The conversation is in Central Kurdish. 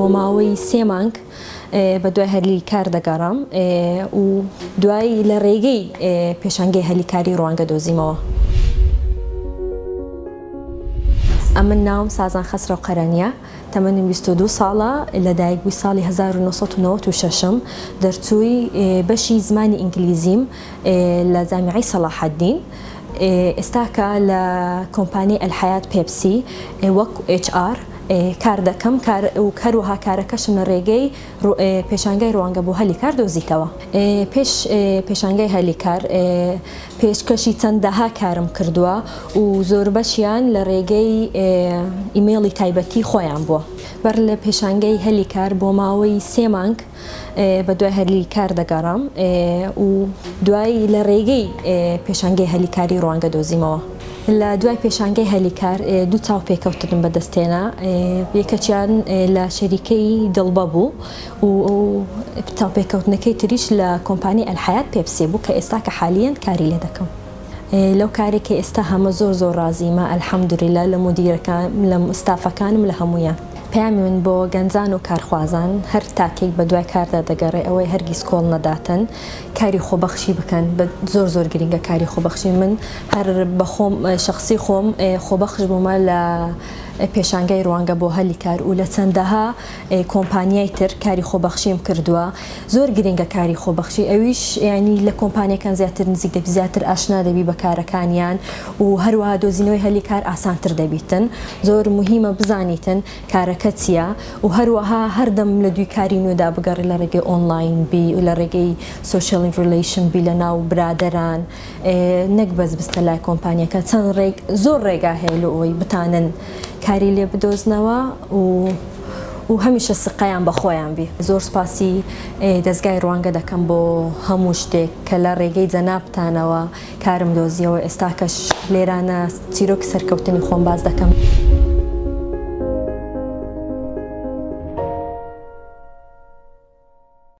بۆ ماوەی 3 مانگ بە دوای هەلیکار دەگەڕام و دوای لە ڕێگەی پێشانگەی هەلیکاری ڕوانگە دۆزیمەوە. ئەمن ناوم سازان خەسرە قەرەنیە، تەمەنم 22 ساڵە، لەدایکبووی ساڵی 1996 دەرچووی بەشی زمانی ئینگلیزیم لە جامیعەی سەلاحەددین. ئێستا کە لە کۆمپانیای ئەلحەیات پێپسی وەک HR کار دەکەم و هەروەها کارەکەشم لە ڕێگەی پێشانگای ڕوانگە بۆ هەلیکار دۆزیتەوە. پێش پێشانگای هەلیکار پێشکەشی چەندەها کارم کردووە و زۆر بەشیان لە ڕێگەی ئیمێڵی تایبەتی خۆیان بووە. بەر لە پێشانگەی هەلیکار بۆ ماوەی 3 مانگ بە دوای هەلیکار دەگەڕام و دوای لە ڕێگەی پێشانگەی هەلیکاری ڕوانگە دۆزیمەوە. لە دوای پێشانگەی هەلیکار دوو چاو پێکەوتنم بەدەستێنا، یەکەچیان لە شەریکەی دڵبە بوو و چاو پێکەوتنەکەی تریش لە کۆمپانیای ئەلحەیات پێپسی بوو کە ئێستا کە حالیان کاری لێ دەکەم. لەو کارێکی ئێستا هەمە زۆر ڕازیمە ئەلحەمدولیلا لە مودیرەکان لە ستافەکانم لە هەمویان. پەیامی من بۆ گەنجان و کارخوازان هەر تاکێک بە دوای کاردا دەگەڕێ ئەوەی هەرگیز کۆڵ نەداتن، کاری خۆبەخشی بکەن. زۆر گرنگە کاری خۆبەخشی. من هەر بە خۆم شخصی خۆم خۆبەخش بوومە لە پێشانگای ڕوانگە بۆ هەلیکار و لە چەندەها کۆمپانیای تر کاری خۆبەخشیم کردووە. زۆر گرنگە کاری خۆبەخشی، ئەویش ینی لە کۆمپانیەکان زیاتر نزیک دەبی، زیاتر ئاشنا دەبی بە کارەکانیان و هەروەها دۆزینەوەی هەلیکار ئاسانتر دەبیتن. زۆر مهمە بزانیتن کارەکە چییە و هەروەها هەردەم لە دوی کاری نوێدا بگەڕی لە ڕێگەی ئۆنلاین بی و لە ڕێگەی سوشیال ریلیشن بی لە ناو برادەران، نەک بەس بستە لای کۆمپانیەکە. چەند زۆر ڕێگا هەیە لە ئەوەی بتانن کاری لێ بدۆزنەوە و هەمیشە سقەیان بە خۆیان بی. زۆر سپاسی دەستگای ڕوانگە دەکەم بۆ هەموو شتێک کە لە ڕێگەی جەنابتانەوە کارم دۆزیەوە. ئێستا کەش لێرانە چیرۆکی سەرکەوتنی خۆم باز دەکەم.